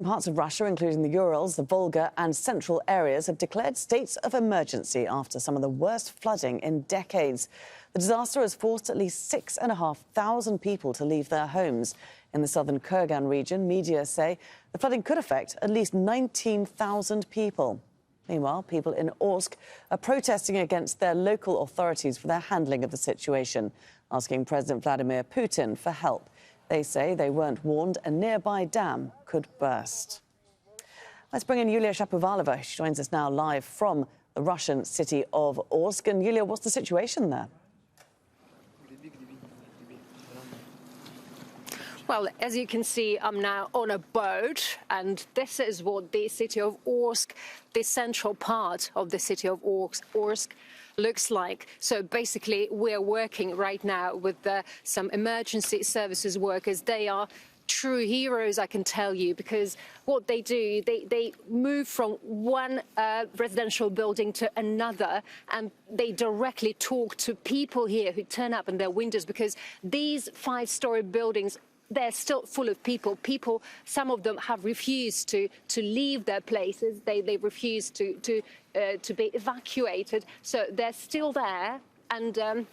Parts of Russia, including the Urals, the Volga and central areas, have declared states of emergency after some of the worst flooding in decades. The disaster has forced at least 6,500 people to leave their homes. In the southern Kurgan region, media say the flooding could affect at least 19,000 people. Meanwhile, people in Orsk are protesting against their local authorities for their handling of the situation, asking President Vladimir Putin for help. They say they weren't warned a nearby dam could burst. Let's bring in Yulia Shapovalova. She joins us now live from the Russian city of Orsk. And Yulia, what's the situation there? Well, as you can see, I'm now on a boat, and this is what the city of Orsk, the central part of the city of Orsk, looks like. So basically, we're working right now with some emergency services workers. They are true heroes, I can tell you, because what they do, they move from one residential building to another, and they directly talk to people here who turn up in their windows, because these 5-story buildings, they're still full of people. Some of them have refused to leave their places. They refuse to be evacuated. So they're still there, and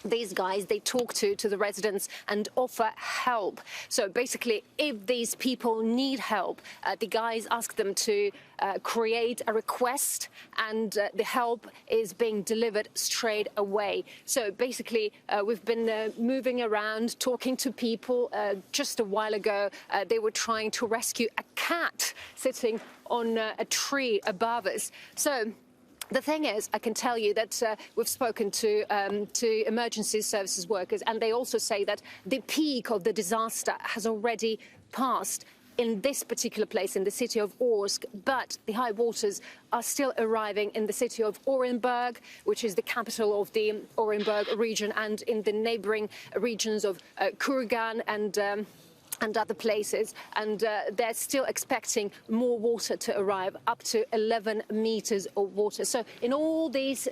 these guys, they talk to the residents and offer help. So basically, if these people need help, the guys ask them to create a request, and the help is being delivered straight away. So basically, we've been moving around, talking to people. Just a while ago, they were trying to rescue a cat sitting on a tree above us. So the thing is, I can tell you that we've spoken to emergency services workers, and they also say that the peak of the disaster has already passed in this particular place, in the city of Orsk, but the high waters are still arriving in the city of Orenburg, which is the capital of the Orenburg region, and in the neighboring regions of Kurgan and other places, and they're still expecting more water to arrive, up to 11 meters of water. So in all these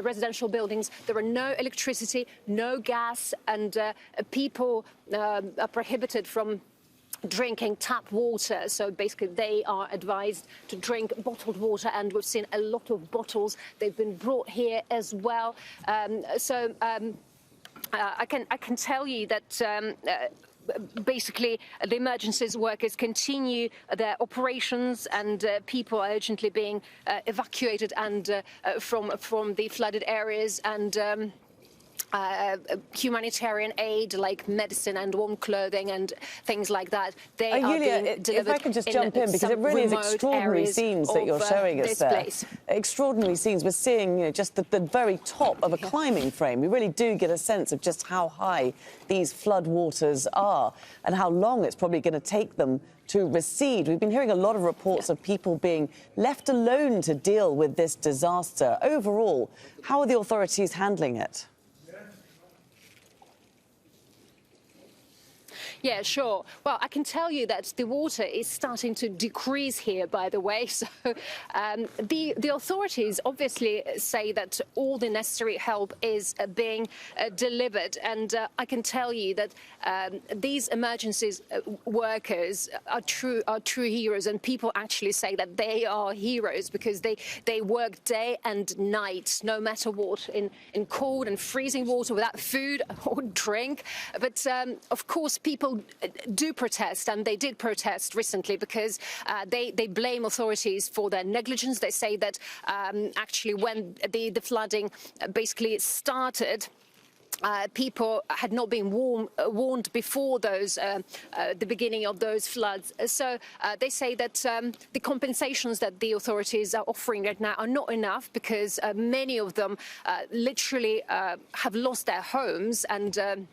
residential buildings, there are no electricity, no gas, and people are prohibited from drinking tap water. So basically they are advised to drink bottled water, and we've seen a lot of bottles. They've been brought here as well. I can tell you that basically, the emergencies workers continue their operations, and people are urgently being evacuated and from the flooded areas, and humanitarian aid like medicine and warm clothing and things like that. They are Yulia, being delivered. if I can just jump in, because it really is extraordinary scenes that you're showing us there. Place. Extraordinary scenes. We're seeing just the very top of a climbing frame. We really do get a sense of just how high these flood waters are and how long it's probably going to take them to recede. We've been hearing a lot of reports of people being left alone to deal with this disaster. Overall, how are the authorities handling it? Yeah, sure. Well, I can tell you that the water is starting to decrease here, by the way. So the authorities obviously say that all the necessary help is being delivered. And I can tell you that these emergencies workers are true heroes. And people actually say that they are heroes because they work day and night, no matter what, in cold and freezing water without food or drink. But of course, people do protest, and they did protest recently because they blame authorities for their negligence. They say that actually when the flooding basically started, people had not been warned before the beginning of those floods. So they say that the compensations that the authorities are offering right now are not enough, because many of them literally have lost their homes, and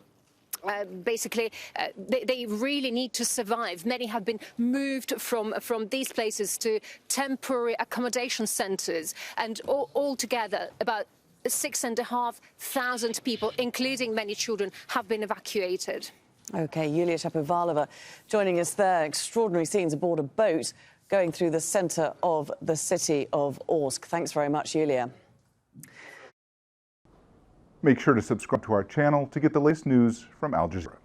basically, they really need to survive. Many have been moved from these places to temporary accommodation centres, and altogether about 6,500 people, including many children, have been evacuated. OK, Yulia Shapovalova joining us there. Extraordinary scenes aboard a boat going through the centre of the city of Orsk. Thanks very much, Yulia. Make sure to subscribe to our channel to get the latest news from Al Jazeera.